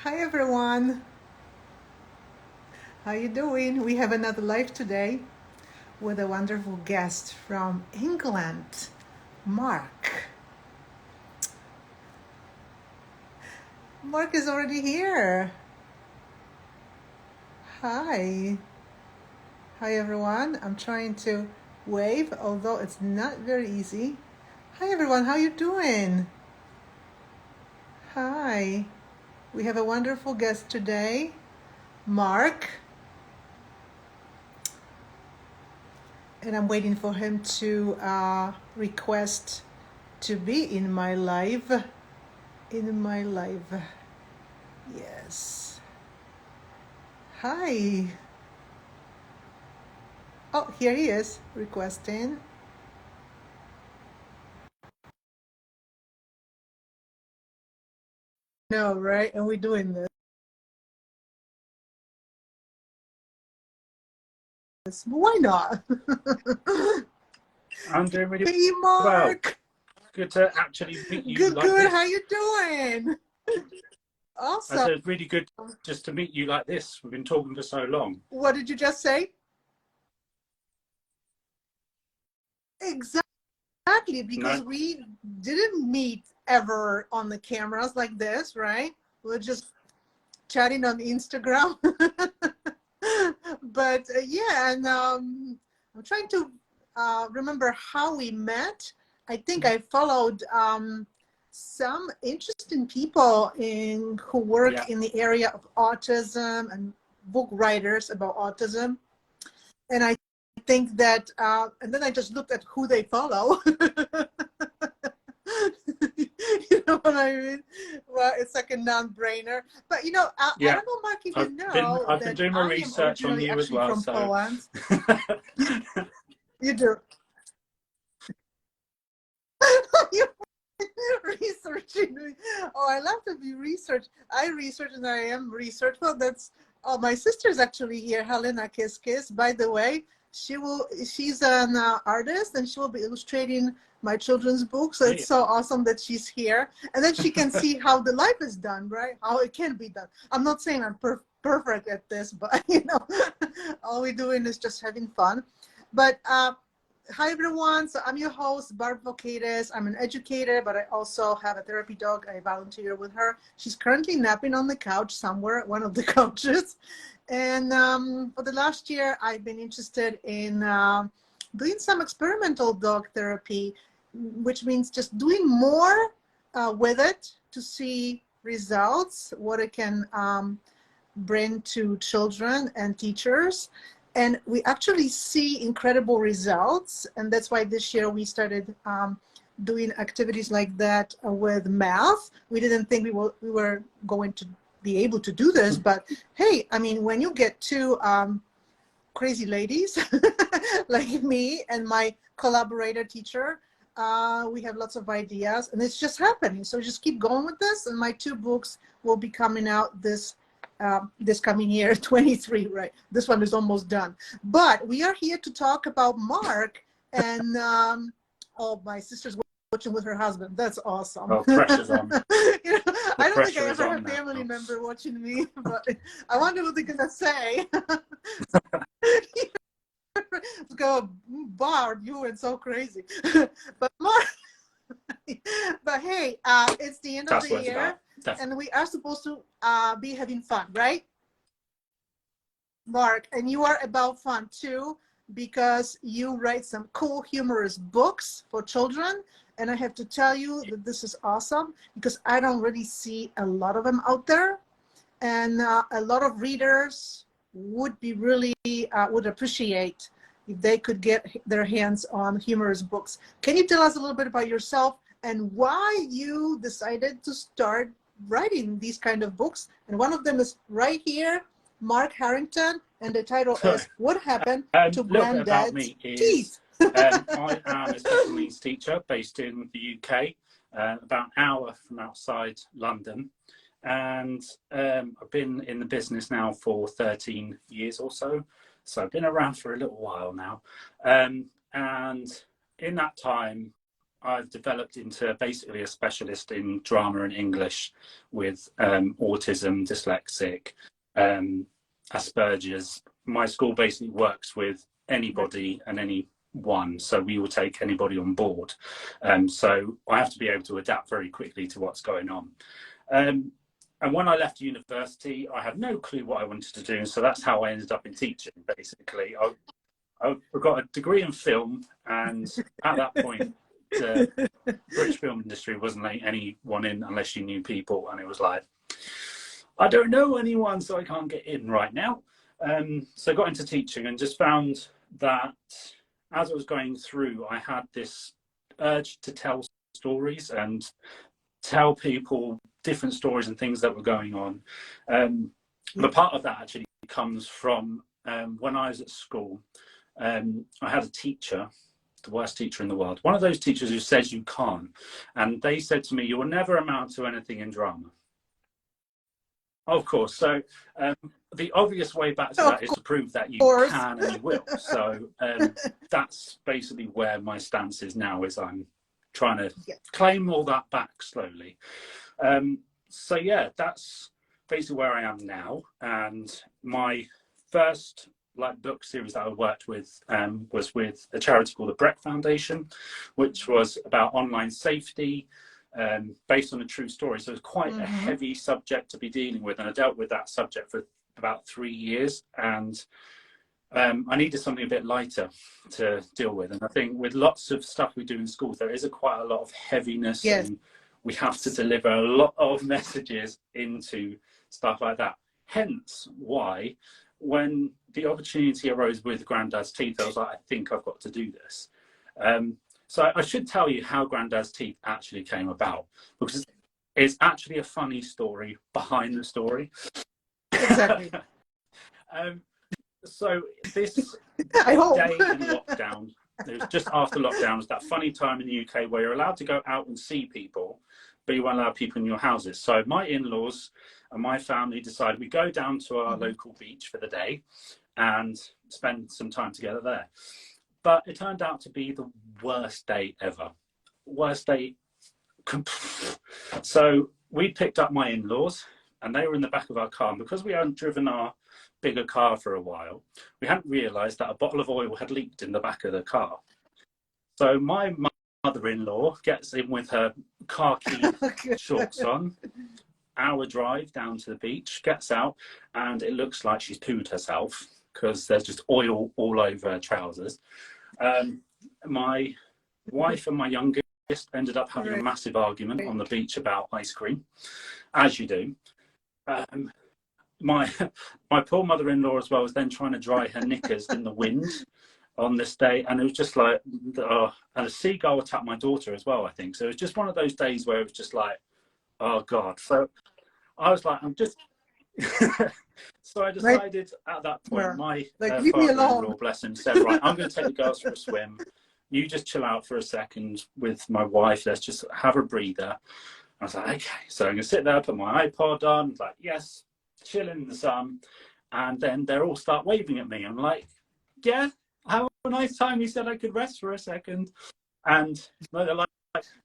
Hi everyone, how you doing? We have another live today with a wonderful guest from England, Mark. Mark is already here. Hi. Hi everyone. I'm trying to wave, although it's not very easy. Hi everyone, how you doing? Hi. We have a wonderful guest today, Mark, and I'm waiting for him to request to be in my live. In my live. Yes. Hi. Oh, here he is requesting. No, right? And we're doing this. Why not? I'm doing really Hey, well. Mark. Good to actually meet you Good, like good. How this. you doing? I Awesome. said, really good just to meet you like this. We've been talking for so long. What did you just say? Exactly, because No? we didn't meet ever on the cameras like this, right? We're just chatting on Instagram. But yeah, and I'm trying to remember how we met. I think I followed some interesting people who Yeah. work in the area of autism and book writers about autism. And I think that, and then I just looked at who they follow. You know what I mean? Well, it's like a non-brainer. But I Yeah. don't know, Mark, if you I've know been that doing my I am research on originally you as actually well, from so Poland. You do. You researching me. Oh, I love to be researched. I research and I am research. Well, that's my sister's actually here, Helena Kiss Kiss. By the way, she's an artist and she will be illustrating my children's books. So it's hey, so awesome that she's here. And then she can see how the life is done, right? How it can be done. I'm not saying I'm perfect at this, but all we're doing is just having fun. But hi everyone, so I'm your host, Barb. I'm an educator, but I also have a therapy dog. I volunteer with her. She's currently napping on the couch somewhere, one of the couches. And for the last year, I've been interested in doing some experimental dog therapy, which means just doing more with it to see results, what it can bring to children and teachers. And we actually see incredible results. And that's why this year we started doing activities like that with math. We didn't think we were going to be able to do this, but hey, I mean, when you get two crazy ladies like me and my collaborator teacher, we have lots of ideas and it's just happening. So just keep going with this. And my two books will be coming out this coming year, 23, right? This one is almost done. But we are here to talk about Mark and oh, my sister's watching with her husband. That's awesome. oh, pressure's on. The I don't think I pressure is ever on have family now. member watching me, but I wonder what they're gonna say. Go, Barb, you went so crazy. But Mark, but hey, it's the end of That's the what it's year, about. Definitely. and we are supposed to be having fun, right, Mark? And you are about fun too, because you write some cool, humorous books for children. And I have to tell you that this is awesome because I don't really see a lot of them out there, and a lot of readers would be really would appreciate if they could get their hands on humorous books. Can you tell us a little bit about yourself and why you decided to start writing these kind of books? And one of them is right here, Mark Harrington, and the title So, is What Happened a to little bit about Grandads' me is Teeth? I am a special needs teacher based in the UK, about an hour from outside London. And I've been in the business now for 13 years or so. So I've been around for a little while now. And in that time, I've developed into basically a specialist in drama and English with autism, dyslexic, Asperger's. My school basically works with anybody and anyone, so we will take anybody on board. So I have to be able to adapt very quickly to what's going on. And when I left university, I had no clue what I wanted to do, so that's how I ended up in teaching. Basically, I got a degree in film, and at that point, the British film industry wasn't letting anyone in unless you knew people, and it was like, I don't know anyone, so I can't get in right now. So I got into teaching and just found that as I was going through, I had this urge to tell stories and tell people different stories and things that were going on. But part of that actually comes from when I was at school. I had a teacher, the worst teacher in the world, one of those teachers who says you can't, and they said to me, you will never amount to anything in drama. Of course. So the obvious way back to that is to prove that you can and you will. So that's basically where my stance is now, is I'm trying to claim all that back slowly. So yeah, that's basically where I am now. And my first book series that I worked with was with a charity called the Breck Foundation, which was about online safety, based on a true story. So it's quite a heavy subject to be dealing with, and I dealt with that subject for about 3 years, and I needed something a bit lighter to deal with. And I think with lots of stuff we do in schools, there is quite a lot of heaviness, and we have to deliver a lot of messages into stuff like that. Hence why, when the opportunity arose with Grandads Teeth, I was like, I think I've got to do this. So I should tell you how Grandads Teeth actually came about, because it's actually a funny story behind the story. Exactly. So this day in lockdown, it was just after lockdown, it was that funny time in the UK where you're allowed to go out and see people, but you won't allow people in your houses. So my in-laws and my family decided we go down to our local beach for the day and spend some time together there. But it turned out to be the worst day ever. Worst day. So we picked up my in-laws, and they were in the back of our car. And because we hadn't driven our bigger car for a while, we hadn't realised that a bottle of oil had leaked in the back of the car. So my mother-in-law gets in with her khaki shorts on, hour drive down to the beach, gets out, and it looks like she's pooed herself because there's just oil all over her trousers. My wife and my youngest ended up having a massive argument on the beach about ice cream, as you do. My poor mother-in-law as well was then trying to dry her knickers in the wind on this day, and it was just like, and a seagull attacked my daughter as well, I think. So it was just one of those days where it was just like, oh God. So I was like, I'm just so I decided at that point, my father-in-law, bless him, said, right, I'm going to take the girls for a swim. You just chill out for a second with my wife. Let's just have a breather. I was like, okay. So I'm going to sit there, put my iPod on, like, yes, chill in the sun. And then they all start waving at me. I'm like, yeah, have a nice time. You said I could rest for a second. And they're like,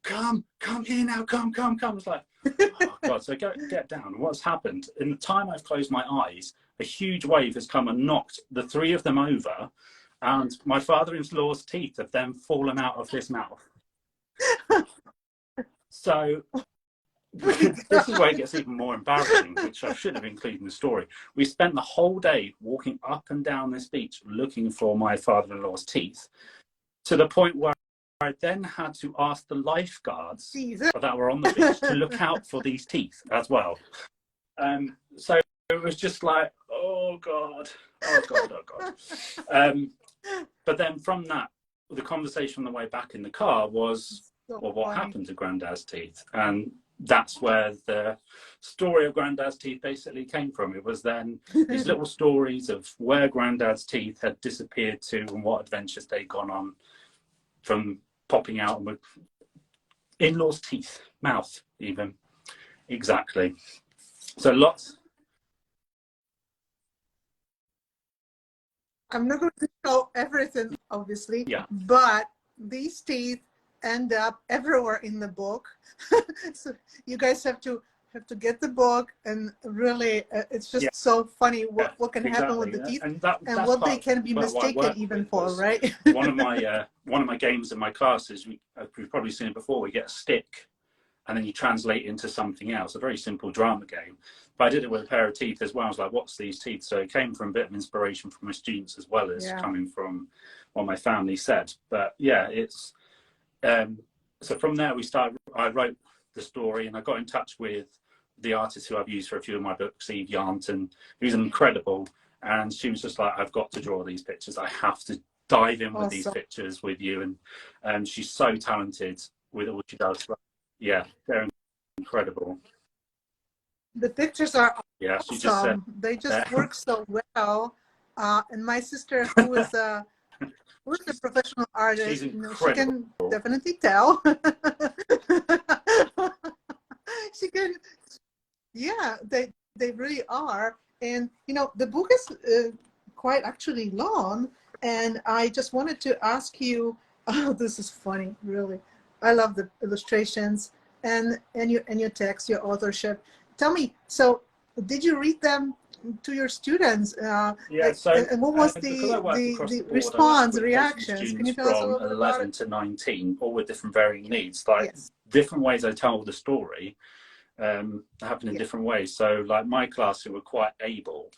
come here now, come. I was like, oh God. So get down. What's happened? In the time I've closed my eyes, a huge wave has come and knocked the three of them over, and my father-in-law's teeth have then fallen out of his mouth. So this is where it gets even more embarrassing, which I should have included in the story. We spent the whole day walking up and down this beach looking for my father-in-law's teeth, to the point where I then had to ask the lifeguards that were on the beach to look out for these teeth as well. So it was just like, oh God. But then from that, the conversation on the way back in the car was, well, what happened to Grandads Teeth? And that's where the story of Grandads Teeth basically came from. It was then these little stories of where Grandads Teeth had disappeared to and what adventures they'd gone on, from popping out with in-laws' teeth, mouth even. Exactly. So lots. I'm not going to show everything, obviously, yeah, but these teeth end up everywhere in the book. So you guys have to get the book, and really it's Yeah, just so funny yeah, what can happen with exactly. the teeth, And and that's what they part can be of what I mistaken work even with for, was right? one of my games in my classes. We've probably seen it before. We get a stick, and then you translate into something else. A very simple drama game. But I did it with a pair of teeth as well. I was like, "What's these teeth?" So it came from a bit of inspiration from my students as well as Yeah. coming from what my family said. But yeah, it's so from there we started. I wrote the story, and I got in touch with the artist who I've used for a few of my books, Eve Yarnton, who's incredible. And she was just like, "I've got to draw these pictures. I have to dive in with these Awesome. pictures with you." And she's so talented with all she does. Yeah, they're incredible. The pictures are Yeah, she just said, awesome. They just work so well. And my sister, who is a professional she's artist, she incredible. can definitely tell. She can, yeah, they really are. And the book is quite actually long. And I just wanted to ask you, oh, this is funny, really. I love the illustrations and your text, your authorship. Tell me, so did you read them to your students? Yeah, so And what was because I work across the the board, I work response, with placement reactions? Can students you tell us a from little bit about 11 it? to 19, all with different varying needs, like Yes. different ways I tell the story happen in Yeah. different ways. So like my class who were quite able,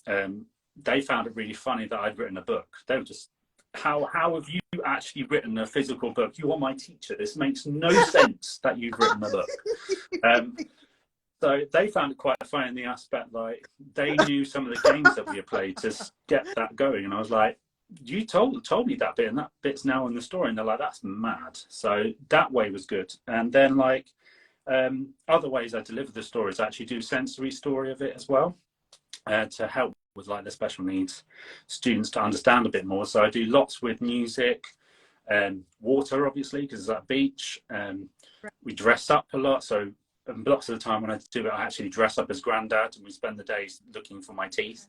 um, they found it really funny that I'd written a book. They were just, how have you actually written a physical book? You are my teacher. This makes no sense that you've written a book. So they found it quite funny in the aspect like they knew some of the games that we had played to get that going, and I was like, "You told me that bit, and that bit's now in the story." And they're like, "That's mad." So that way was good. And then like other ways I deliver the stories, I actually do sensory story of it as well to help with like the special needs students to understand a bit more. So I do lots with music, water obviously because it's at a beach. We dress up a lot, so lots of the time when I do it, I actually dress up as Grandad, and we spend the days looking for my teeth.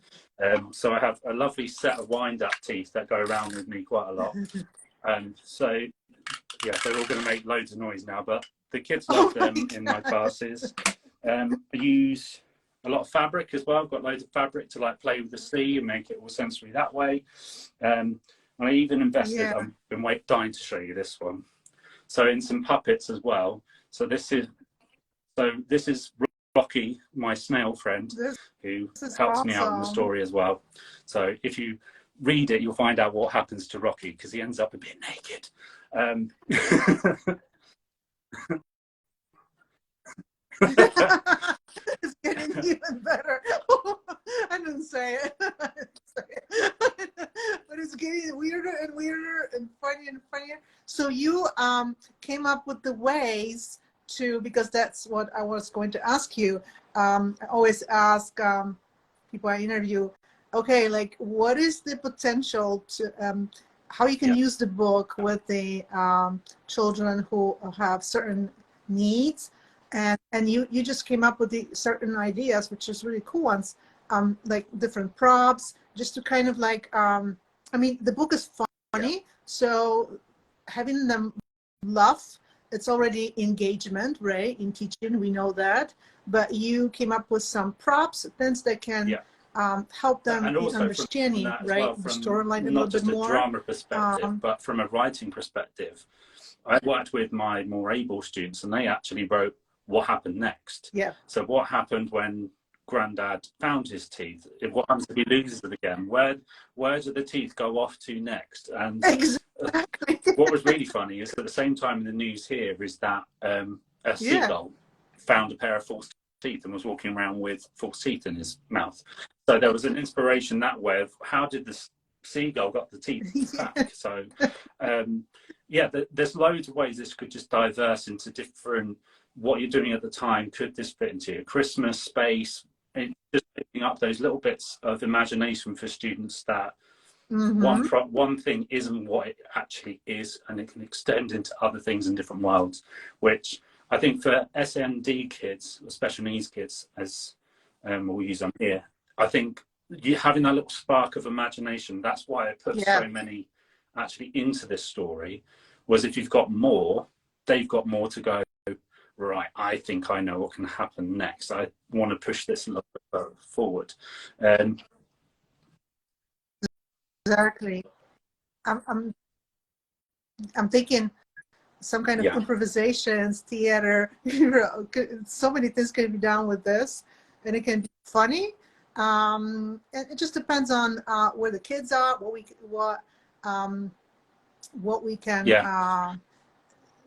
So I have a lovely set of wind-up teeth that go around with me quite a lot. So yeah, they're all going to make loads of noise now, but the kids love them in my classes. I use a lot of fabric as well. I've got loads of fabric to like play with the sea and make it all sensory that way. And I even invested, Yeah. I've been dying to show you this one. So in some puppets as well. So this is Rocky, my snail friend, who This is helps me out in the awesome. story as well. So if you read it, you'll find out what happens to Rocky because he ends up a bit naked. It's getting even better. I didn't say it. But it's getting weirder and weirder and funnier and funnier. So you came up with the ways to, because that's what I was going to ask you. I always ask people I interview, okay, like what is the potential to how you can Yeah. use the book with the children who have certain needs, and you just came up with the certain ideas, which is really cool ones, like different props, just to kind of like I mean the book is funny, Yeah. so having them laugh, it's already engagement, right? In teaching, we know that, but you came up with some props, things that can help them And in also from understanding, that as well, right, the from storyline a little not bit just a more. drama perspective, but from a writing perspective. I worked with my more able students and they actually wrote what happened next. Yeah. So what happened when Grandad found his teeth? What happens if he loses it again? Where do the teeth go off to next? And exactly. what was really funny is at the same time in the news here is that a seagull found a pair of false teeth and was walking around with false teeth in his mouth. So there was an inspiration that way of how did the seagull got the teeth back? So yeah, there's loads of ways this could just diverse into different, what you're doing at the time. Could this fit into your Christmas space? Just picking up those little bits of imagination for students that one thing isn't what it actually is, and it can extend into other things in different worlds, which I think for SND kids or special needs kids, as we'll use them here, I think having that little spark of imagination, that's why I put so many actually into this story, Whereas if you've got more, they've got more to go, right, I think I know what can happen next. I want to push this a little bit forward. Exactly. I'm thinking some kind of improvisations, theater. So many things can be done with this, and it can be funny. And it just depends on where the kids are, what we can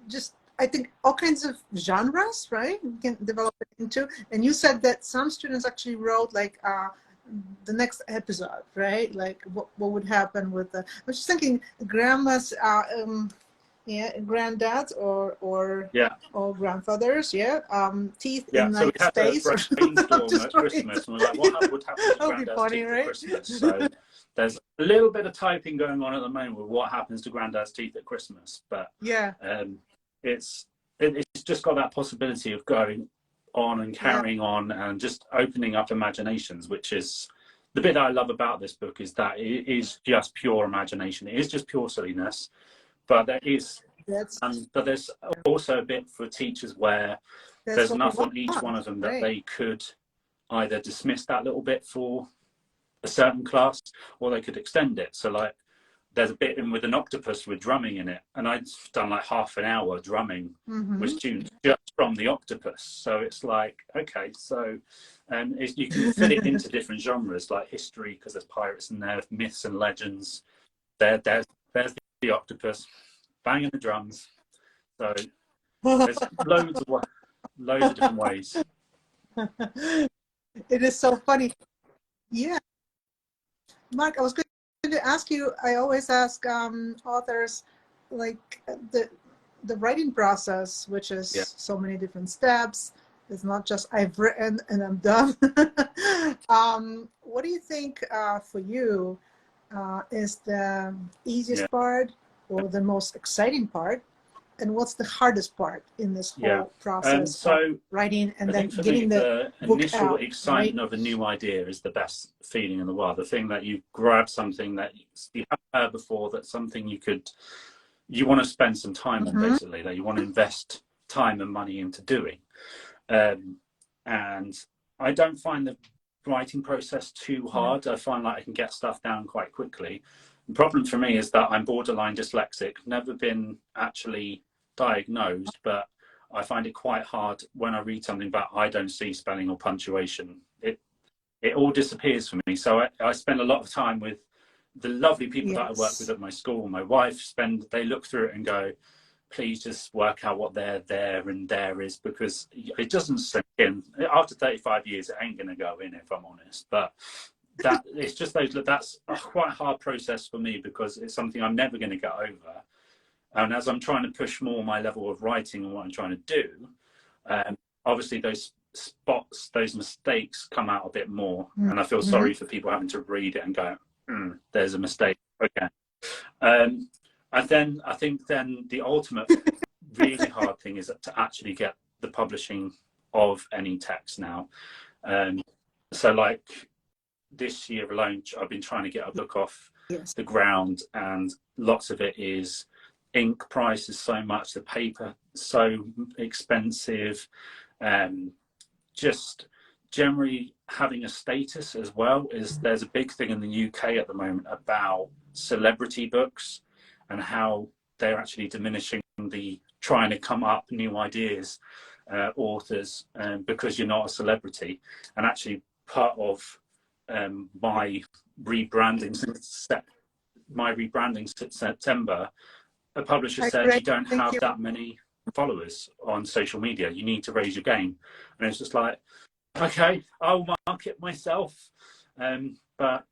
just. I think all kinds of genres, right? We can develop it into. And you said that some students actually wrote like the next episode, right? Like what would happen with the. I was just thinking, grandma's. Granddads or grandfathers, teeth in So we like had space. a brainstorm at Christmas, and we're like, what would happen to Granddad's funny, teeth right? at Christmas? So there's a little bit of typing going on at the moment with what happens to Granddad's teeth at Christmas, but it's just got that possibility of going on and carrying on and just opening up imaginations, which is the bit that I love about this book, is that it is just pure imagination. It is just pure silliness. But there's also a bit for teachers where there's enough on each one of them that they could either dismiss that little bit for a certain class, or they could extend it. So like there's a bit in with an octopus with drumming in it, and I'd done like half an hour drumming with students just from the octopus. So it's like, okay, so you can fit it into different genres like history, because there's pirates in there, myths and legends. There's the octopus banging the drums. So there's loads of different ways. It is so funny. Yeah, Mark, I was going to ask you. I always ask authors like the writing process, which is so many different steps. It's not just I've written and I'm done. What do you think for you is the easiest part or the most exciting part, and what's the hardest part in this whole process of writing and then getting the initial out, excitement of a new idea is the best feeling in the world. The thing that you grab something that you haven't heard before, that's something you want to spend some time on, basically, that you want to invest time and money into doing. And I don't find the writing process too hard. I find like I can get stuff down quite quickly. The problem for me is that I'm borderline dyslexic, never been actually diagnosed, but I find it quite hard when I read something that I don't see spelling or punctuation. It all disappears for me. So I spend a lot of time with the lovely people that I work with at my school. My wife they look through it and go, please just work out what there and there is, because it doesn't sink in. After 35 years, it ain't going to go in, if I'm honest. But that it's just that's a quite hard process for me, because it's something I'm never going to get over. And as I'm trying to push more my level of writing and what I'm trying to do, obviously those mistakes come out a bit more, and I feel sorry for people having to read it and go, there's a mistake. Okay. And then I think the ultimate really hard thing is to actually get the publishing of any text now. So like this year alone, I've been trying to get a book off the ground, and lots of it is ink price is so much, the paper so expensive, just generally having a status as well. There's a big thing in the UK at the moment about celebrity books and how they're actually diminishing the trying to come up new ideas, authors, because you're not a celebrity. And actually part of my rebranding since September, a publisher said you don't have that many followers on social media, you need to raise your game. And it's just like, okay, I'll market myself, but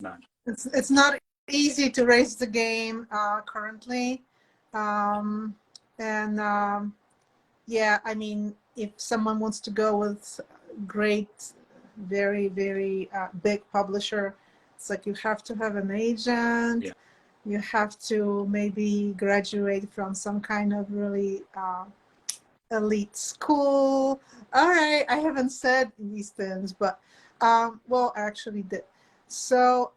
no, it's not easy to raise the game currently, yeah, I mean, if someone wants to go with great, very, very big publisher, it's like you have to have an agent. Yeah. You have to maybe graduate from some kind of really elite school. All right, I haven't said these things, but well, I actually did. So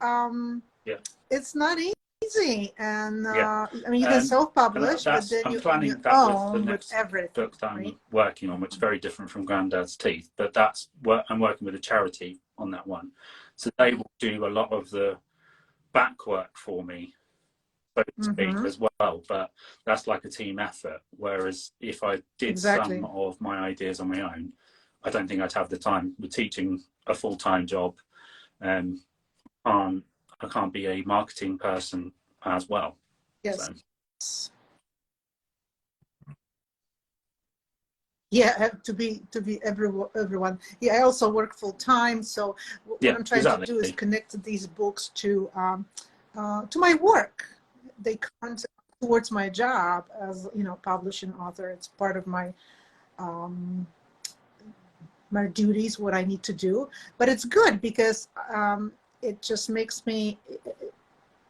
yeah, it's not easy. And Yeah. I mean, you can And self-publish, but then I'm you own planning your that with the own with next everything, book that right? I'm working on, which is very different from Grandad's Teeth, but that's what I'm working with a charity on that one. So they will do a lot of the back work for me, so to speak, Mm-hmm. as well. But that's like a team effort. Whereas if I did some Exactly. of my ideas on my own, I don't think I'd have the time. With teaching a full-time job, um, I can't be a marketing person as well. Yes. So Yeah, to be everyone. Yeah, I also work full time, so what yeah, I'm trying to do is exactly. connect these books to my work. They count towards my job as, you know, publishing author. It's part of um, my duties, what I need to do. But it's good because it just makes me,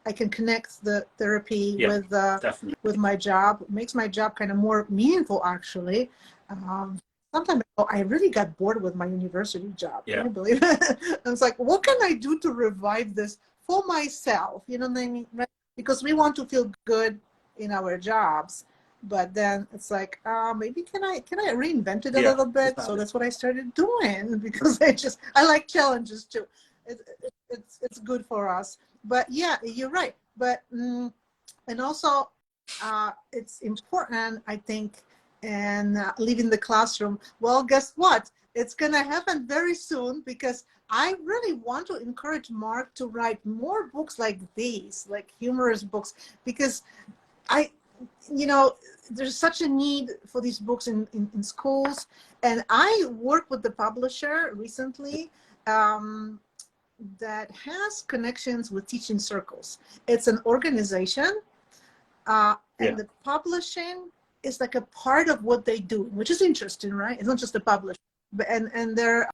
I can connect the therapy Yeah, definitely. with my job. It makes my job kind of more meaningful, actually. Um, Sometimes I really got bored with my university job. Can Yeah, you believe it? I was like, what can I do to revive this for myself? You know what I mean? Right? Because we want to feel good in our jobs, but then it's like, maybe can I reinvent it a yeah, little bit? So exactly. that's what I started doing because I like challenges too. It's good for us. But yeah, you're right. But and also, it's important, I think, and leaving the classroom. Well, guess what? It's gonna happen very soon because I really want to encourage Mark to write more books like these, like humorous books, because I, you know, there's such a need for these books in schools. And I worked with the publisher recently. Um, that has connections with teaching circles. It's an organization, and Yeah, the publishing is like a part of what they do, which is interesting, right? It's not just a publisher, but and their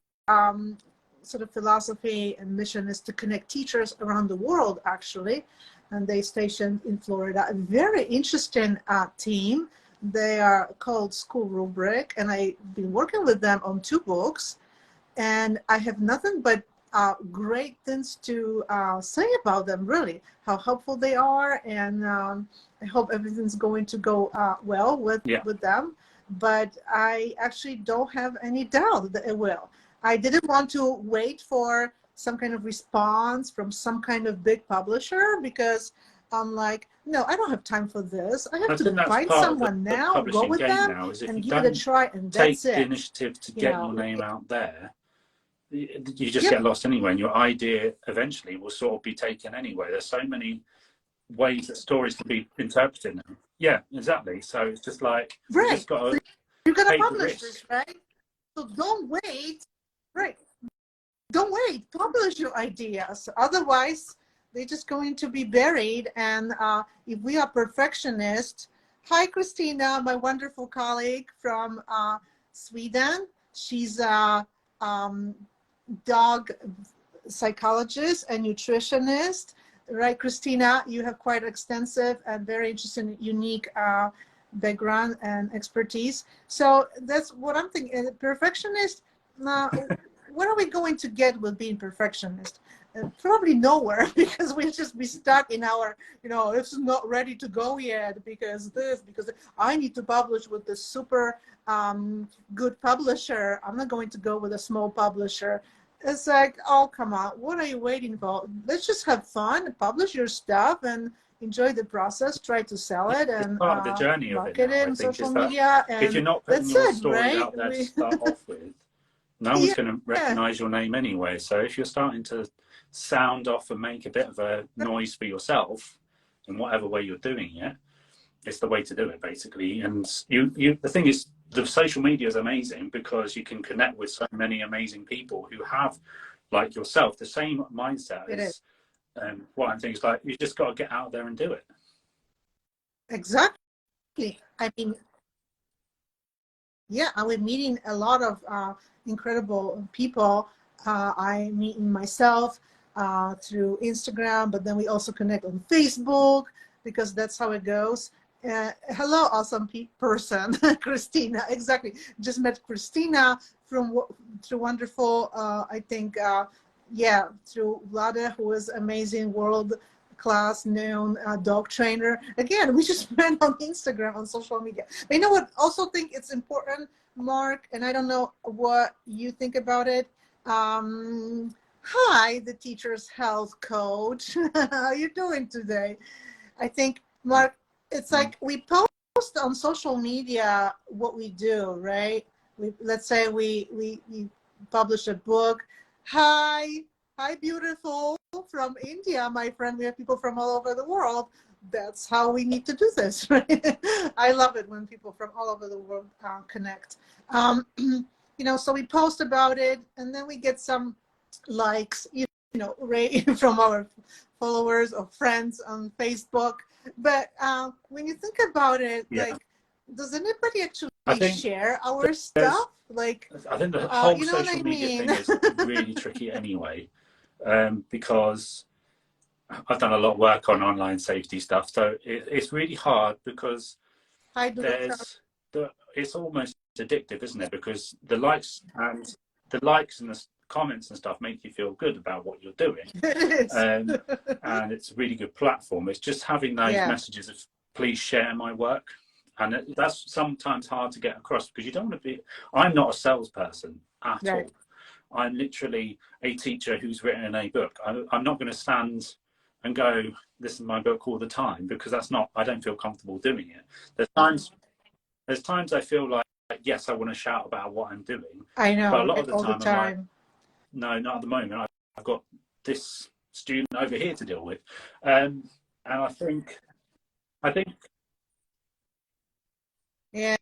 sort of philosophy and mission is to connect teachers around the world, actually. And they stationed in Florida. A very interesting team. They are called School Rubric, and I've been working with them on 2 books, and I have nothing but great things to say about them, really, how helpful they are, and I hope everything's going to go well yeah. with them. But I actually don't have any doubt that it will. I didn't want to wait for some kind of response from some kind of big publisher because I'm like, no, I don't have time for this. I have I to think that's find part of someone the now, go publishing with game them, now, is if and you give it a don't try, and take that's the it. initiative to You get your know, name out there, you just yep, get lost anyway, and your idea eventually will sort of be taken anyway. There's so many ways that stories can be interpreted now. Yeah, exactly. So it's just like you right. just got So to you're gonna take the publish risk. this, right? So don't wait. Right. Don't wait. Publish your ideas. Otherwise, they're just going to be buried. And if we are perfectionists, hi, Christina, my wonderful colleague from Sweden. She's a dog psychologist and nutritionist. Right, Christina, you have quite extensive and very interesting, unique background and expertise. So that's what I'm thinking. Perfectionist, what are we going to get with being perfectionist? Probably nowhere because we just be stuck in our, you know, it's not ready to go yet because this, because I need to publish with the super good publisher. I'm not going to go with a small publisher. It's like, oh, come on, what are you waiting for? Let's just have fun, publish your stuff, and enjoy the process. Try to sell it It's and part of the journey of it market now, it I on think, social is that media, if you're and not putting that's your it, stories right? out there to start off with, no one's Yeah, going to recognize your name anyway. So if you're starting to sound off and make a bit of a noise for yourself in whatever way you're doing it, it's the way to do it, basically. And the thing is, the social media is amazing because you can connect with so many amazing people who have, like yourself, the same mindset it is. as what I'm thinking is like, you just got to get out there and do it. Exactly. I mean, yeah, I was meeting a lot of incredible people. I meet myself through Instagram, but then we also connect on Facebook because that's how it goes. Hello, awesome person, Christina. Exactly. Just met Christina through wonderful. I think, yeah, through Vlada, who is amazing world class, noon, dog trainer. Again, we just went on Instagram, on social media. But you know what? Also think it's important, Mark, and I don't know what you think about it. Hi, the teacher's health coach. How you doing today? I think, Mark, it's like we post on social media what we do, right? Let's say we publish a book. Hi, beautiful, from India, my friend. We have people from all over the world. That's how we need to do this, right? I love it when people from all over the world connect. So we post about it, and then we get some likes, right, from our followers or friends on Facebook. But when you think about it, like, does anybody actually share our stuff? Like, I think the whole you know social what I media mean? thing is really tricky anyway, because I've done a lot of work on online safety stuff. So it's really hard because it's almost addictive, isn't it? Because the likes and the comments and stuff make you feel good about what you're doing. And it's a really good platform. It's just having those messages of please share my work. And that's sometimes hard to get across because you don't want to be, I'm not a salesperson at all. I'm literally a teacher who's written a book. I'm not going to stand and go, this is my book all the time, because that's not, I don't feel comfortable doing it. There's times I feel like, yes, I want to shout about what I'm doing. I know, but a lot of the all time, the time. I'm like, no, not at the moment. I've got this student over here to deal with. And I think yeah,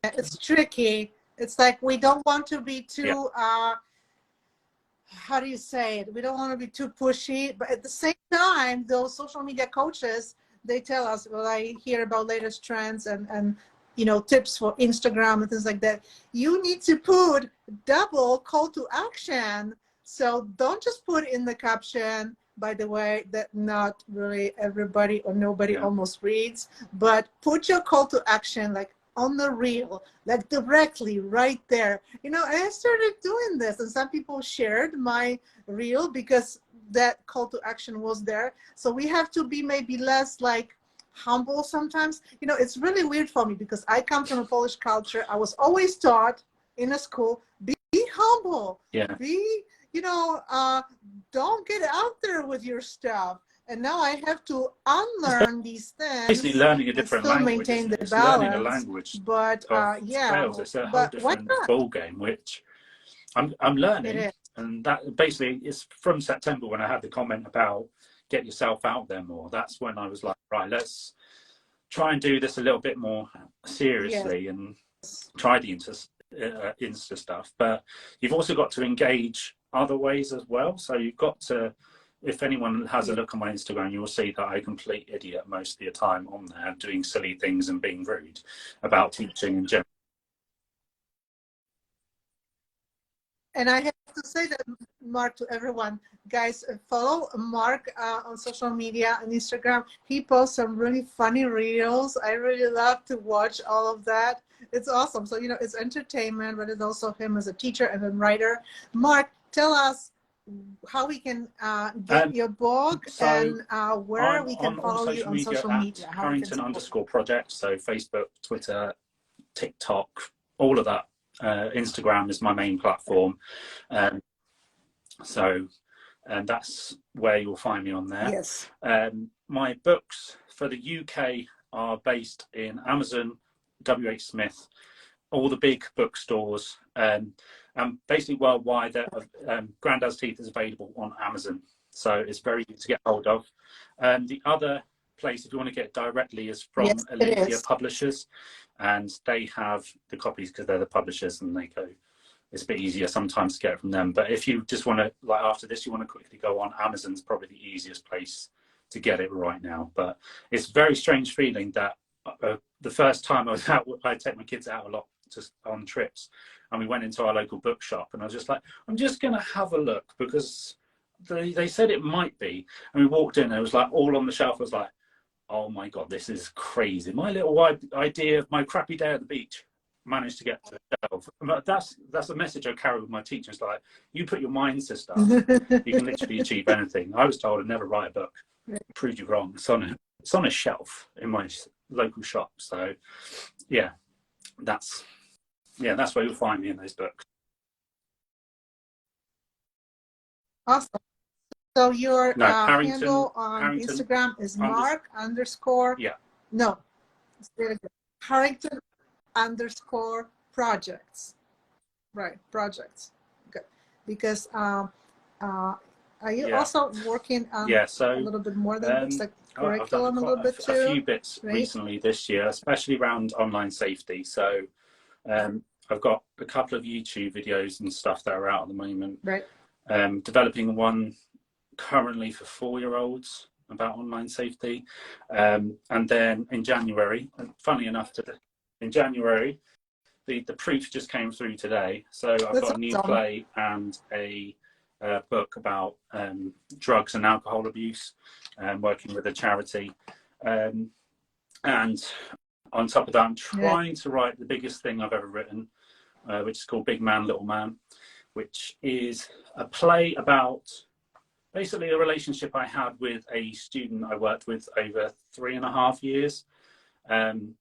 it's tricky. It's like we don't want to be too how do you say it? We don't want to be too pushy, but at the same time, those social media coaches, they tell us, well, I hear about latest trends and tips for Instagram and things like that. You need to put double call to action. So don't just put in the caption, by the way, that not really everybody or nobody almost reads, but put your call to action like on the reel, like directly right there. And I started doing this, and some people shared my reel because that call to action was there. So we have to be maybe less like humble sometimes. It's really weird for me because I come from a Polish culture. I was always taught in a school, be humble, be, don't get out there with your stuff. And now I have to unlearn these things. Basically learning a different language. Maintain the it's balance. Learning a language but sales. It's a whole different ball game, which I'm learning. And that basically is from September when I had the comment about get yourself out there more. That's when I was like, right, let's try and do this a little bit more seriously and try the Insta stuff. But you've also got to engage other ways as well. So you've got to, if anyone has a look on my Instagram, you will see that I'm a complete idiot most of the time on there, doing silly things and being rude about teaching in general. And I have to say that, Mark, to everyone, guys, follow Mark on social media and Instagram. He posts some really funny reels. I really love to watch all of that. It's awesome. So, it's entertainment, but it's also him as a teacher and a writer. Mark, tell us how we can get your book and where we can follow you on social media. Harrington_project. So Facebook, Twitter, TikTok, all of that. Instagram is my main platform. So that's where you'll find me on there. Yes. My books for the UK are based in Amazon, WH Smith, all the big bookstores, and basically worldwide. Grandads Teeth is available on Amazon, so it's very easy to get hold of. The other place, if you want to get directly, is from Olympia Publishers, and they have the copies because they're the publishers, and they go. It's a bit easier sometimes to get it from them. But if you just want to, like after this, you want to quickly go on, Amazon's probably the easiest place to get it right now. But it's a very strange feeling that the first time I was out, I take my kids out a lot on trips, and we went into our local bookshop, and I was just like, I'm just going to have a look because they said it might be. And we walked in, and it was like all on the shelf. I was like, oh my God, this is crazy. My little idea of my crappy day at the beach managed to get to the shelf. But that's a message I carry with my teachers. Like, you put your mind to stuff, you can literally achieve anything. I was told I'd never write a book. Proved you wrong. It's on a shelf in my local shop. So yeah, that's where you'll find me in those books. Awesome. So your No, handle on Instagram is Mark underscore. Yeah. No. Harrington underscore projects. Right, projects. Good. Because are you also working on a little bit more than this, like curriculum, I've done a little bit too? A few bits right? recently this year, especially around online safety. So I've got a couple of YouTube videos and stuff that are out at the moment. Right. Developing one currently for 4-year-olds about online safety. And then in January, and funnily enough, in January, the proof just came through today. So I've got a new play and a book about drugs and alcohol abuse, working with a charity. And on top of that, I'm trying to write the biggest thing I've ever written, which is called Big Man, Little Man, which is a play about basically a relationship I had with a student I worked with over 3.5 years. And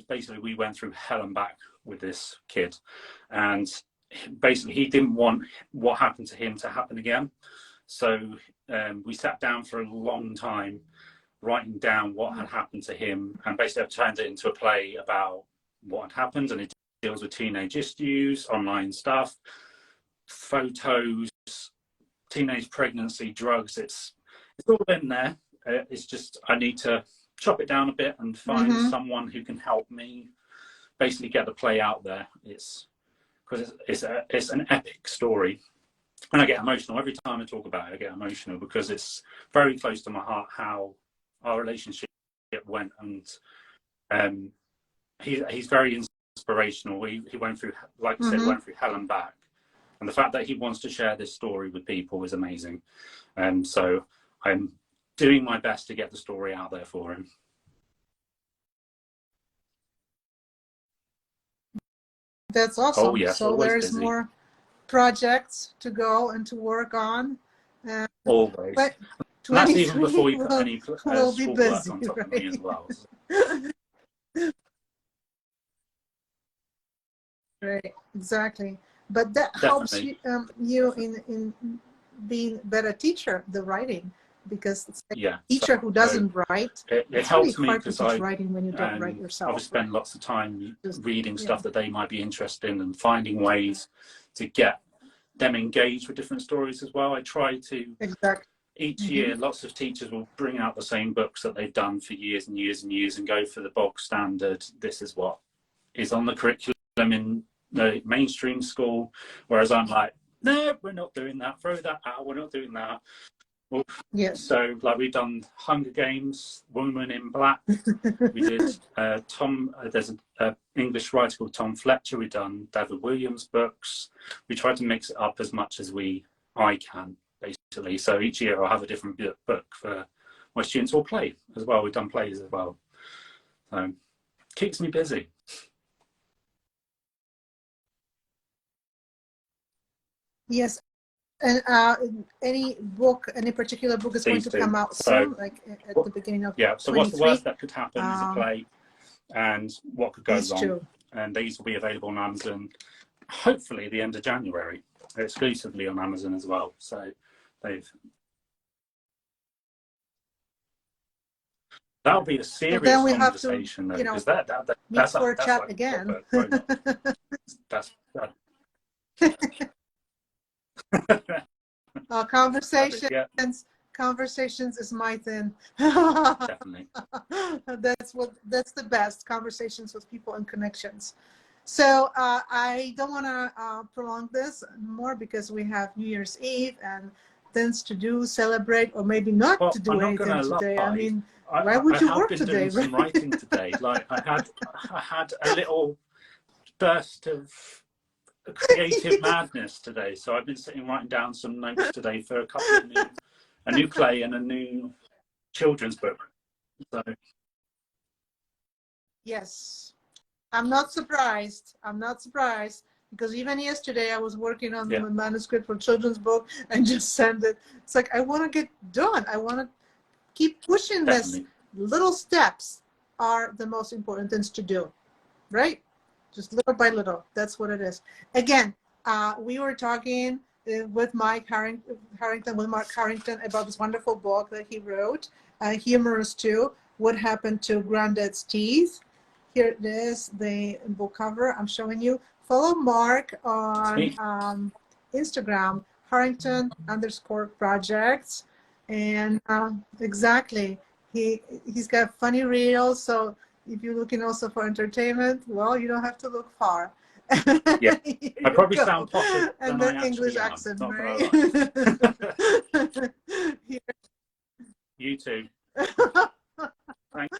basically we went through hell and back with this kid. And basically he didn't want what happened to him to happen again. So we sat down for a long time writing down what had happened to him, and basically I've turned it into a play about what had happened, and it deals with teenage issues, online stuff, photos, teenage pregnancy, drugs. It's all in there. It's just I need to chop it down a bit and find someone who can help me basically get the play out there. It's because it's an epic story, and I get emotional every time I talk about it. I get emotional because it's very close to my heart how our relationship went, and he's very inspirational. He went through, like I said, went through hell and back. And the fact that he wants to share this story with people is amazing. So I'm doing my best to get the story out there for him. That's awesome. Oh, yes, so there's busy. More projects to go and to work on. Always. But that's even before you put any we'll be busy, work on top of me as well. Right, exactly. But that helps you in being a better teacher, the writing, because it's like a teacher who doesn't write. It helps really me because I writing when you don't write yourself. I spend lots of time reading stuff that they might be interested in and finding ways to get them engaged with different stories as well. I try to each year, lots of teachers will bring out the same books that they've done for years and years and years and go for the bog standard. This is what is on the curriculum in the mainstream school, whereas I'm like, no, we're not doing that. Throw that out. We're not doing that. Well, so like we've done Hunger Games, Woman in Black. We did there's an English writer called Tom Fletcher. We've done David Williams books. We try to mix it up as much as I can, basically. So each year I'll have a different book for my students, or play as well. We've done plays as well. So keeps me busy. Yes. And any particular book is going to come out soon, like at the beginning of so what's the worst that could happen is a play, and what could go wrong. And these will be available on Amazon, hopefully the end of January, exclusively on Amazon as well. So that'll be a serious conversation, though, because that's for a chat like again. Conversations is my thing. Definitely. That's the best, conversations with people and connections. So I don't want to prolong this more because we have New Year's Eve and things to do, celebrate, or maybe not to do anything today. I mean, why would you work today? I have been doing some writing today. Like I had a little burst of creative madness today, so I've been sitting writing down some notes today for a new play and a new children's book. So yes, I'm not surprised. I'm not surprised because even yesterday I was working on the manuscript for children's book and just sent it. It's like I want to get done. I want to keep pushing this. Little steps are the most important things to do, right? Just little by little. That's what it is. Again, we were talking with Mark Harrington, about this wonderful book that he wrote, humorous too. What happened to Grandads' teeth? Here it is, the book cover. I'm showing you. Follow Mark on Instagram, Harrington_projects, and exactly, he's got funny reels. So if you're looking also for entertainment, well, you don't have to look far. Yeah, I probably sound posher than and the I English actually am. accent, Not right? You too. Thank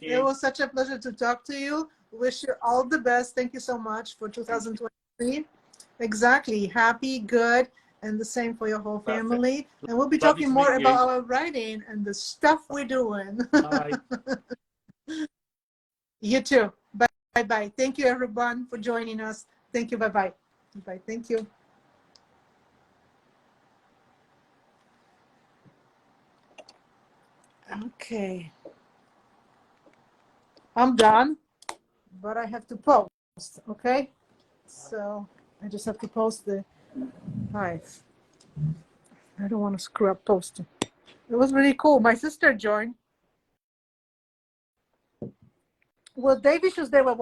you. It was such a pleasure to talk to you. Wish you all the best. Thank you so much for 2023. Exactly. Happy, good, and the same for your whole family. Perfect. And we'll be Lovely talking to more meet about you. our writing and the stuff we're doing. Bye. You too. Bye-bye. Thank you, everyone, for joining us. Thank you. Bye-bye. Bye. Thank you. Okay. I'm done, but I have to post, okay? So I just have to post the hive. I don't want to screw up posting. It was really cool. My sister joined. Well, David was there with